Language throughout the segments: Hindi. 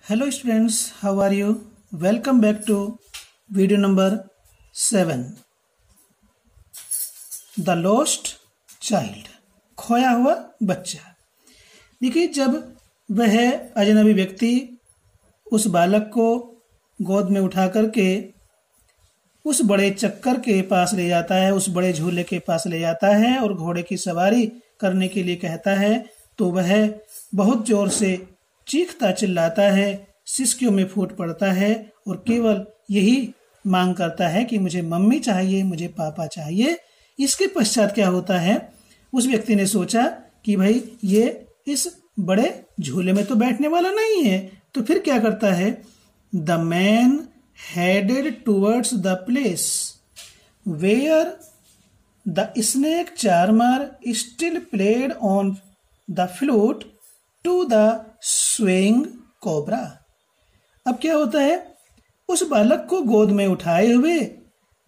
Hello students, how are you? Welcome back to video number 7. The Lost Child, खोया हुआ बच्चा। देखिए, जब वह अजनबी व्यक्ति उस बालक को गोद में उठा करके उस बड़े चक्कर के पास ले जाता है, उस बड़े झूले के पास ले जाता है और घोड़े की सवारी करने के लिए कहता है, तो वह बहुत जोर से चीखता चिल्लाता है, सिसकियों में फूट पड़ता है और केवल यही मांग करता है कि मुझे मम्मी चाहिए, मुझे पापा चाहिए। इसके पश्चात क्या होता है, उस व्यक्ति ने सोचा कि भाई ये इस बड़े झूले में तो बैठने वाला नहीं है, तो फिर क्या करता है, the man headed towards the place where the snake charmer still played on the flute to the swing cobra. अब क्या होता है, उस बालक को गोद में उठाए हुए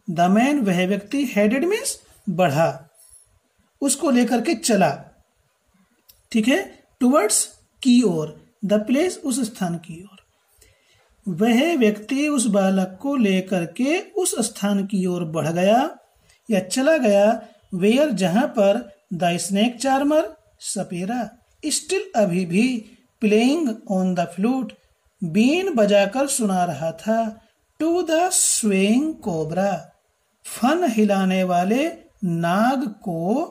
द मैन, वह व्यक्ति, हेडेड मीन्स बढ़ा, उसको लेकर के चला, ठीक है, टुवर्ड्स की ओर, द प्लेस उस स्थान की ओर। वह व्यक्ति उस बालक को लेकर के उस स्थान की ओर बढ़ गया या चला गया, वेयर जहां पर द स्नेक चार्मर, सपेरा, स्टिल अभी भी, प्लेइंग ऑन द फ्लूट, बीन बजाकर सुना रहा था, टू द स्विंग कोबरा, फन हिलाने वाले नाग को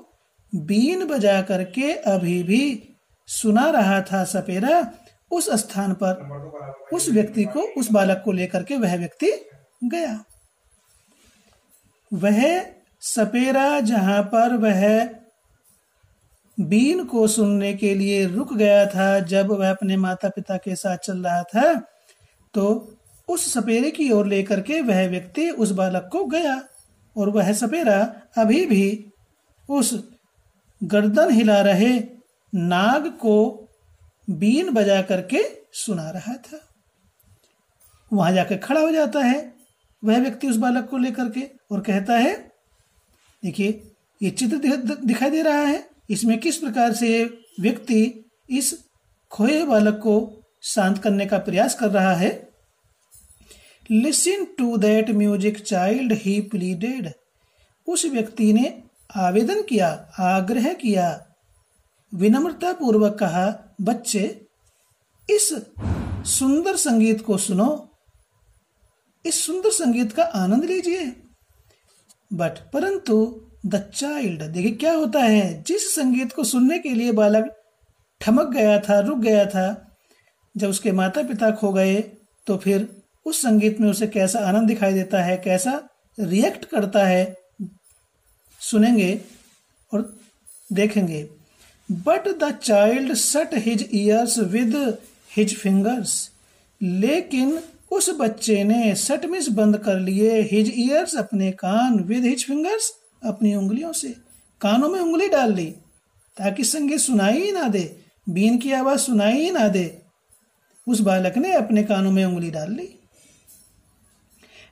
बीन बजा करके अभी भी सुना रहा था सपेरा। उस स्थान पर उस व्यक्ति को, उस बालक को लेकर के वह व्यक्ति गया। वह सपेरा जहां पर वह बीन को सुनने के लिए रुक गया था, जब वह अपने माता पिता के साथ चल रहा था, तो उस सपेरे की ओर लेकर के वह व्यक्ति उस बालक को गया और वह सपेरा अभी भी उस गर्दन हिला रहे नाग को बीन बजा करके सुना रहा था। वहां जाकर खड़ा हो जाता है वह व्यक्ति उस बालक को लेकर के और कहता है, देखिए ये चित्र दिखाई दे रहा है, इसमें किस प्रकार से व्यक्ति इस खोए बालक को शांत करने का प्रयास कर रहा है। Listen to that music child, he pleaded, उस व्यक्ति ने आवेदन किया, आग्रह किया, विनम्रता पूर्वक कहा, बच्चे इस सुंदर संगीत को सुनो, इस सुंदर संगीत का आनंद लीजिए। बट परंतु द चाइल्ड, देखिए क्या होता है, जिस संगीत को सुनने के लिए बालक ठमक गया था, रुक गया था, जब उसके माता पिता खो गए, तो फिर उस संगीत में उसे कैसा आनंद दिखाई देता है, कैसा रिएक्ट करता है, सुनेंगे और देखेंगे। But the child shut his years with his fingers, लेकिन उस बच्चे ने शट मीन्स बंद कर लिए, हिज ईयर्स अपने कान, विद हिज फिंगर्स अपनी उंगलियों से, कानों में उंगली डाल ली ताकि संगीत सुनाई ही ना दे, बीन की आवाज सुनाई ही ना दे। उस बालक ने अपने कानों में उंगली डाल ली।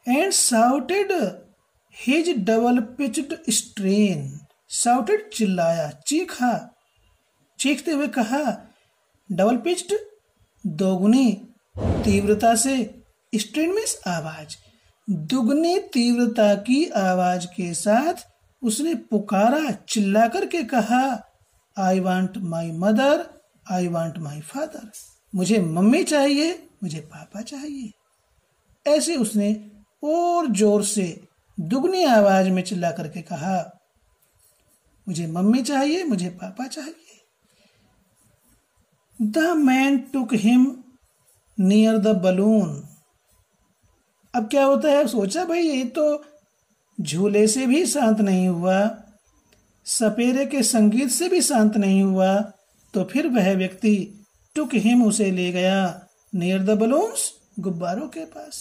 And shouted his double pitched strain, shouted चिल्लाया, चीखा, चीखते हुए कहा, डबल पिच्ड दोगुनी तीव्रता से, स्ट्रेन मीन्स आवाज, दुगनी तीव्रता की आवाज के साथ उसने पुकारा, चिल्ला करके कहा, I want my mother, I want my father, मुझे मम्मी चाहिए, मुझे पापा चाहिए। ऐसे उसने और जोर से दुगनी आवाज में चिल्ला करके कहा, मुझे मम्मी चाहिए, मुझे पापा चाहिए। The man took him near the balloon. अब क्या होता है, सोचा भाई ये तो झूले से भी शांत नहीं हुआ, सपेरे के संगीत से भी शांत नहीं हुआ, तो फिर वह व्यक्ति टुक हिम, उसे ले गया, नियर द बलून्स, गुब्बारों के पास।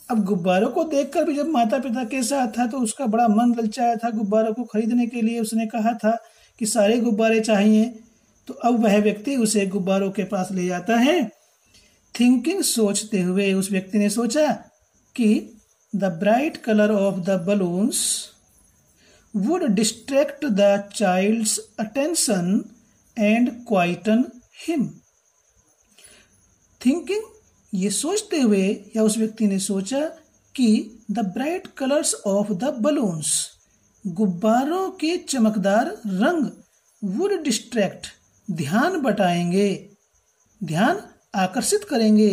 अब गुब्बारों को देखकर भी जब माता पिता के साथ था तो उसका बड़ा मन ललचाया था गुब्बारों को खरीदने के लिए। उसने कहा था कि सारे गुब्बारे चाहिए, तो अब वह व्यक्ति उसे गुब्बारों के पास ले जाता है। थिंकिंग, सोचते हुए उस व्यक्ति ने सोचा कि the bright colour of the balloons would distract the child's attention and quieten him. Thinking, ये सोचते हुए या उस व्यक्ति ने सोचा कि the bright colours of the balloons, गुब्बारों के चमकदार रंग, वुड डिस्ट्रैक्ट, ध्यान बटाएंगे, ध्यान आकर्षित करेंगे,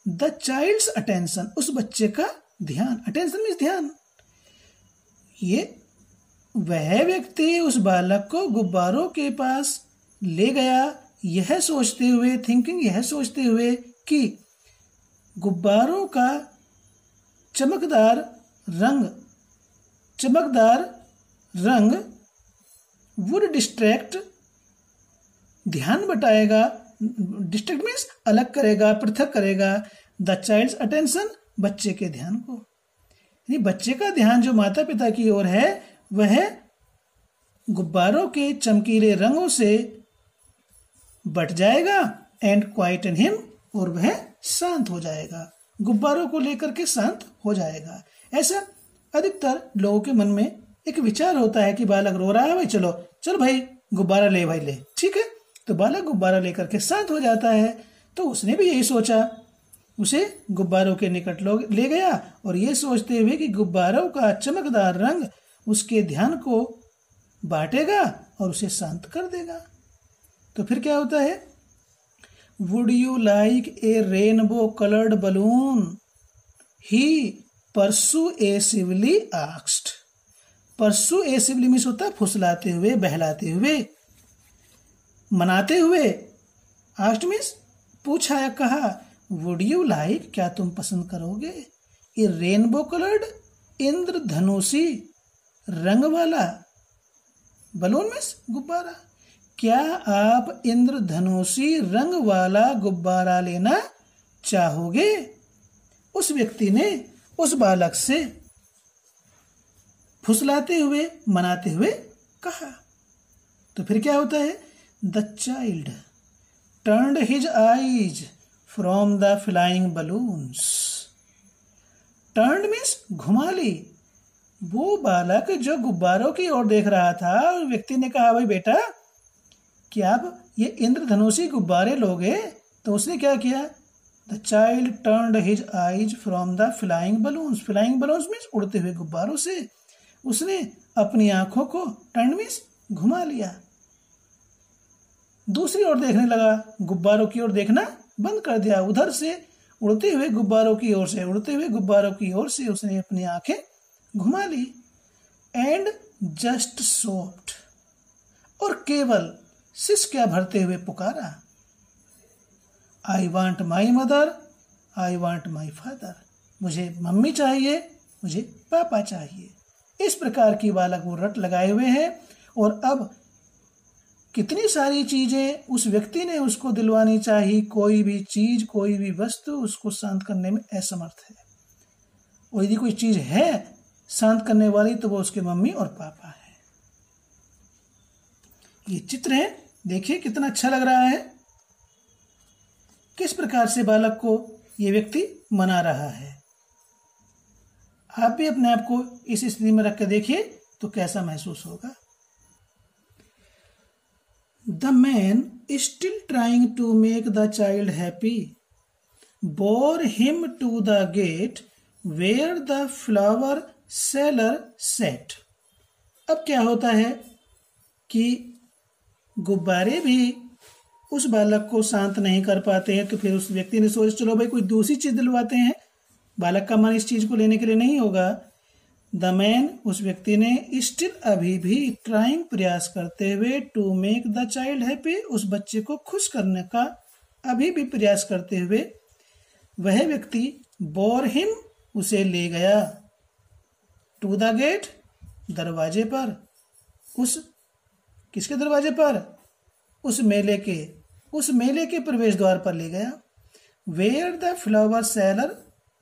द चाइल्ड्स अटेंशन, उस बच्चे का ध्यान, अटेंशन मीन्स ध्यान। ये वह व्यक्ति उस बालक को गुब्बारों के पास ले गया, यह सोचते हुए, थिंकिंग, यह सोचते हुए कि गुब्बारों का चमकदार रंग वुड डिस्ट्रैक्ट, ध्यान बटाएगा, डिस्ट्रैक्ट मीन्स अलग करेगा, पृथक करेगा, द चाइल्ड्स अटेंशन, बच्चे के ध्यान को। यानी बच्चे का ध्यान जो माता पिता की ओर है वह गुब्बारों के चमकीले रंगों से बट जाएगा, एंड क्वाइटन हिम, और वह शांत हो जाएगा, गुब्बारों को लेकर के शांत हो जाएगा। ऐसा अधिकतर लोगों के मन में एक विचार होता है कि बालक रो रहा है, भाई चल भाई गुब्बारा ले, भाई ले, ठीक है। तो बालक गुब्बारा लेकर के शांत हो जाता है। तो उसने भी यही सोचा, उसे गुब्बारों के निकट ले गया और ये सोचते हुए कि गुब्बारों का चमकदार रंग उसके ध्यान को बांटेगा और उसे शांत कर देगा। तो फिर क्या होता है, would you like a rainbow coloured balloon, he persuasively asked. Persuasively means होता है फुसलाते हुए, बहलाते हुए, मनाते हुए। आस्क्ड मीन्स पूछा या कहा। वुड यू लाइक, क्या तुम पसंद करोगे, ए रेनबो कलर्ड, इंद्रधनुषी रंग वाला, बलून मीन्स गुब्बारा, क्या आप इंद्रधनुषी रंग वाला गुब्बारा लेना चाहोगे। उस व्यक्ति ने उस बालक से फुसलाते हुए, मनाते हुए कहा। तो फिर क्या होता है, the child turned his eyes from the flying balloons. Turned means घुमा ली। वो बालक जो गुब्बारों की ओर देख रहा था, व्यक्ति ने कहा, भाई बेटा क्या आप ये इंद्रधनुषी गुब्बारे लोगे। तो उसने क्या किया, the child turned his eyes from the flying balloons. Flying balloons means उड़ते हुए गुब्बारों से उसने अपनी आंखों को, टर्न मीन्स घुमा लिया, दूसरी ओर देखने लगा, गुब्बारों की ओर देखना बंद कर दिया। उधर से उड़ते हुए गुब्बारों की ओर से, उड़ते हुए गुब्बारों की ओर से उसने अपनी आंखें घुमा ली। एंड जस्ट सोप्ड, और केवल सिसकियां भरते हुए पुकारा, I want my mother, I want my father. मुझे मम्मी चाहिए, मुझे पापा चाहिए। इस प्रकार की बालक वो रट लगाए हुए हैं। और अब कितनी सारी चीजें उस व्यक्ति ने उसको दिलवानी चाहिए, कोई भी चीज, कोई भी वस्तु उसको शांत करने में असमर्थ है। और यदि कोई चीज है शांत करने वाली तो वो उसके मम्मी और पापा है। ये चित्र है, देखिए कितना अच्छा लग रहा है, किस प्रकार से बालक को ये व्यक्ति मना रहा है। आप भी अपने आप को इस स्थिति में रख के देखिए तो कैसा महसूस होगा। The man, still trying to make the child happy, bore him to the gate where the flower seller sat. अब क्या होता है कि गुब्बारे भी उस बालक को शांत नहीं कर पाते हैं। तो फिर उस व्यक्ति ने सोचा, चलो भाई कोई दूसरी चीज दिलवाते हैं, बालक का मन इस चीज को लेने के लिए नहीं होगा। द मैन, उस व्यक्ति ने, स्टिल अभी भी, ट्राइंग प्रयास करते हुए, to make the child happy, उस बच्चे को खुश करने का अभी भी प्रयास करते हुए, वह व्यक्ति बोर हिम, उसे ले गया, टू द गेट, दरवाजे पर, उस किसके दरवाजे पर, उस मेले के प्रवेश द्वार पर ले गया। Where the flower seller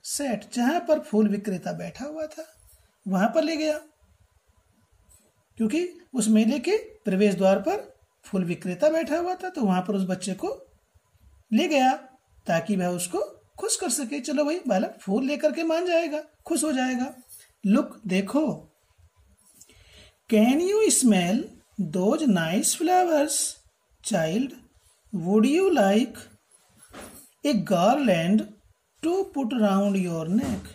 sat, जहां पर फूल विक्रेता बैठा हुआ था वहां पर ले गया, क्योंकि उस मेले के प्रवेश द्वार पर फूल विक्रेता बैठा हुआ था। तो वहां पर उस बच्चे को ले गया ताकि वह उसको खुश कर सके। चलो भाई, बालक फूल लेकर के मान जाएगा, खुश हो जाएगा। लुक, देखो, can you smell those nice flowers child, would you like a garland to put round your neck.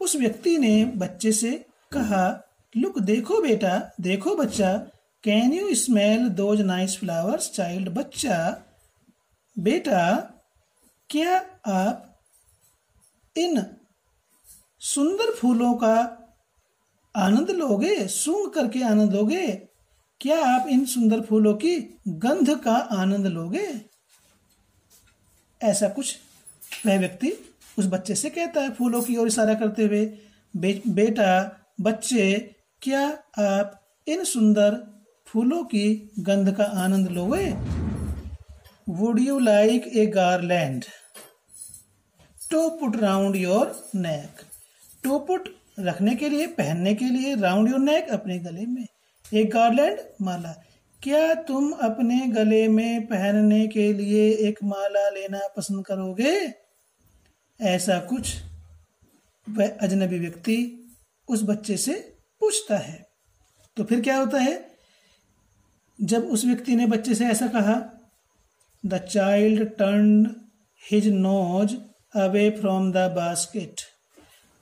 उस व्यक्ति ने बच्चे से कहा, लुक, देखो बेटा, देखो बच्चा, can you smell those nice flowers child. बच्चा, बेटा, क्या आप इन सुंदर फूलों का आनंद लोगे, सूंघ करके आनंद लोगे? क्या आप इन सुंदर फूलों की गंध का आनंद लोगे? ऐसा कुछ वह व्यक्ति उस बच्चे से कहता है, फूलों की ओर इशारा करते हुए। बेटा, बच्चे, क्या आप इन सुंदर फूलों की गंध का आनंद लोगे? Would you like a garland to put round your neck. To put रखने के लिए, पहनने के लिए, राउंड योर नेक अपने गले में, एक गारलैंड माला। क्या तुम अपने गले में पहनने के लिए एक माला लेना पसंद करोगे? ऐसा कुछ वह अजनबी व्यक्ति उस बच्चे से पूछता है। तो फिर क्या होता है? जब उस व्यक्ति ने बच्चे से ऐसा कहा, the child turned his nose away from the basket.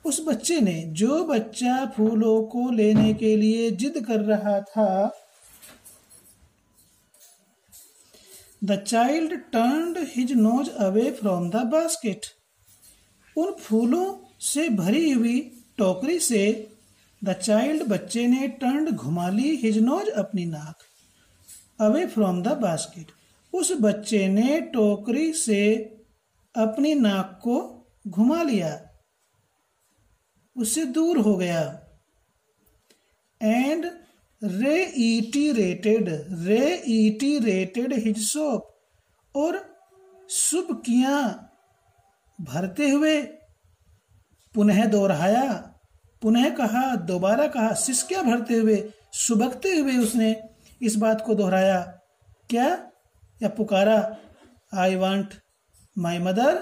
उस बच्चे ने, जो बच्चा फूलों को लेने के लिए जिद कर रहा था, the child turned his nose away from the basket. उन फूलों से भरी हुई टोकरी से द चाइल्ड, बच्चे ने, टर्न्ड, घुमा ली, हिज नोज, अपनी नाक, अवे फ्रॉम द बास्केट। उस बच्चे ने टोकरी से अपनी नाक को घुमा लिया, उससे दूर हो गया। एंड reiterated his soap, और सुबकियां भरते हुए पुनः दोहराया, पुनः कहा, दोबारा कहा, सिसकियां भरते हुए, सुबकते हुए उसने इस बात को दोहराया। क्या? या पुकारा, I want my mother,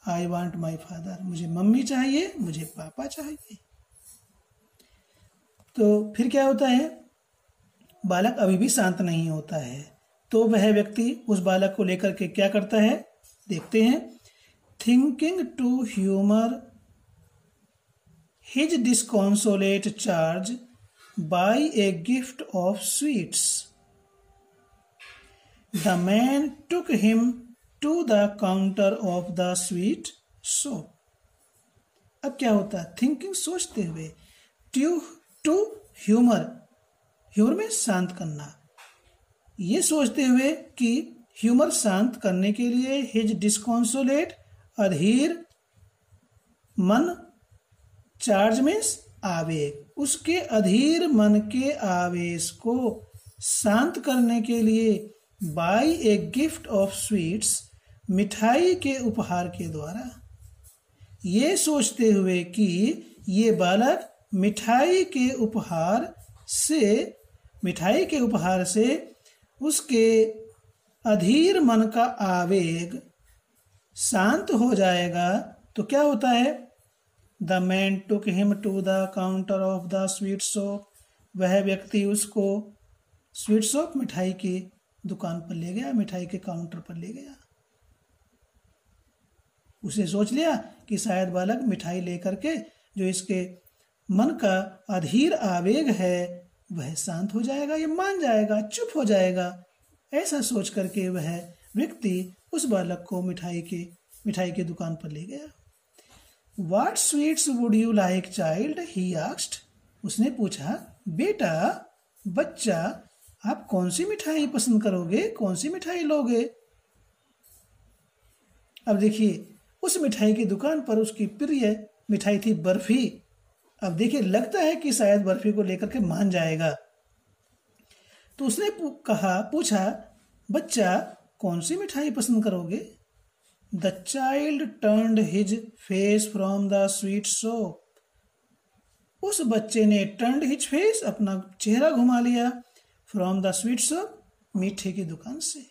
I want my father. मुझे मम्मी चाहिए, मुझे पापा चाहिए। तो फिर क्या होता है? बालक अभी भी शांत नहीं होता है। तो वह व्यक्ति उस बालक को लेकर के क्या करता है, देखते हैं। Thinking to humour his disconsolate charge by a gift of sweets, the man took him to the counter of the sweet shop. अब क्या होता है? थिंकिंग, सोचते हुए, टू ह्यूमर, ह्यूमर में शांत करना, ये सोचते हुए कि ह्यूमर शांत करने के लिए, हिज डिस्कॉन्सोलेट, अधीर, मन, चार्ज में आवेग, उसके अधीर मन के आवेश को शांत करने के लिए, by a gift of sweets, मिठाई के उपहार के द्वारा। ये सोचते हुए कि ये बालक मिठाई के उपहार से उसके अधीर मन का आवेग शांत हो जाएगा। तो क्या होता है? The man took him to the counter of the sweet shop. वह व्यक्ति उसको स्वीट शॉप, मिठाई की दुकान पर ले गया, मिठाई के काउंटर पर ले गया। उसे सोच लिया कि शायद बालक मिठाई लेकर के जो इसके मन का अधीर आवेग है वह शांत हो जाएगा, ये मान जाएगा, चुप हो जाएगा। ऐसा सोच करके वह व्यक्ति उस बालक को मिठाई की दुकान पर ले गया। What sweets would you like, child? he asked. उसने पूछा, बेटा, बच्चा, आप कौन सी मिठाई पसंद करोगे, कौन सी मिठाई लोगे? अब देखिए, उस मिठाई की दुकान पर उसकी प्रिय मिठाई थी बर्फी। अब देखिए, लगता है कि शायद बर्फी को लेकर के मान जाएगा। तो उसने पूछा, बच्चा, कौन सी मिठाई पसंद करोगे? The child turned his face from the sweet shop. उस बच्चे ने टर्न्ड हिज फेस, अपना चेहरा घुमा लिया, फ्रॉम द स्वीट शॉप, मीठे की दुकान से।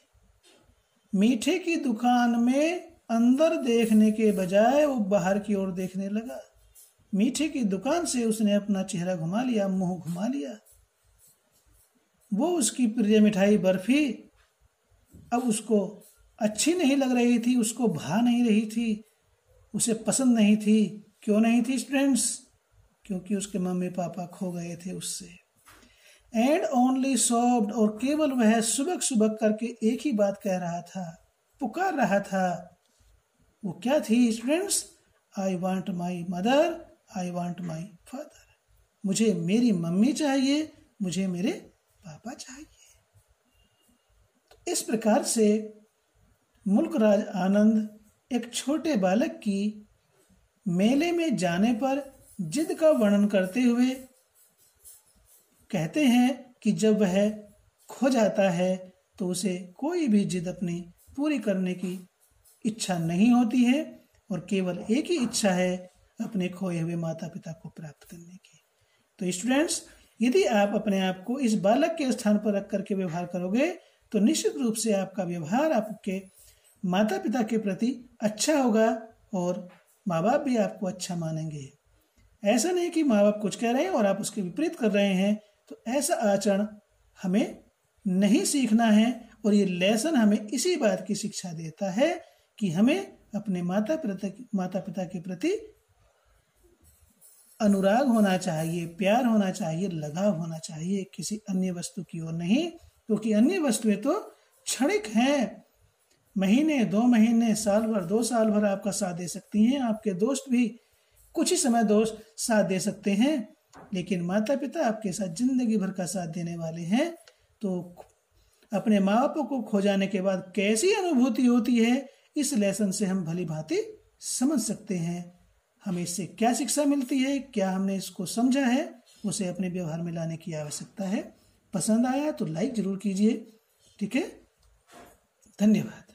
मीठे की दुकान में अंदर देखने के बजाय वो बाहर की ओर देखने लगा। मीठे की दुकान से उसने अपना चेहरा घुमा लिया, मुंह घुमा लिया। वो उसकी प्रिय मिठाई बर्फी अब उसको अच्छी नहीं लग रही थी, उसको भा नहीं रही थी, उसे पसंद नहीं थी। क्यों नहीं थी स्टूडेंट्स? क्योंकि उसके मम्मी पापा खो गए थे उससे। एंड ओनली सॉफ्ट, और केवल वह सुबक सुबक करके एक ही बात कह रहा था, पुकार रहा था। वो क्या थी students? I want my mother, I want my father. मुझे मेरी मम्मी चाहिए, मुझे मेरे पापा चाहिए। तो इस प्रकार से मुल्कराज आनंद एक छोटे बालक की मेले में जाने पर जिद का वर्णन करते हुए कहते हैं कि जब वह खो जाता है तो उसे कोई भी जिद अपनी पूरी करने की इच्छा नहीं होती है और केवल एक ही इच्छा है, अपने खोए हुए माता पिता को प्राप्त करने की। तो स्टूडेंट्स, यदि आप अपने आप को इस बालक के स्थान पर रख करके व्यवहार करोगे तो निश्चित रूप से आपका व्यवहार आपके माता पिता के प्रति अच्छा होगा और माँ बाप भी आपको अच्छा मानेंगे। ऐसा नहीं कि माँ बाप कुछ कह रहे हैं और आप उसके विपरीत कर रहे हैं, तो ऐसा आचरण हमें नहीं सीखना है। और ये लेसन हमें इसी बात की शिक्षा देता है कि हमें अपने माता पिता के प्रति अनुराग होना चाहिए, प्यार होना चाहिए, लगाव होना चाहिए, किसी अन्य वस्तु की ओर नहीं, क्योंकि अन्य वस्तुएं तो क्षणिक हैं। महीने, 2 महीने, साल भर, 2 साल भर आपका साथ दे सकती हैं। आपके दोस्त भी कुछ ही समय दोस्त साथ दे सकते हैं, लेकिन माता पिता आपके साथ जिंदगी भर का साथ देने वाले हैं। तो अपने माँ बाप को खो जाने के बाद कैसी अनुभूति होती है, इस लेसन से हम भली भांति समझ सकते हैं। हमें इससे क्या शिक्षा मिलती है, क्या हमने इसको समझा है, उसे अपने व्यवहार में लाने की आवश्यकता है। पसंद आया तो लाइक जरूर कीजिए। ठीक है, धन्यवाद।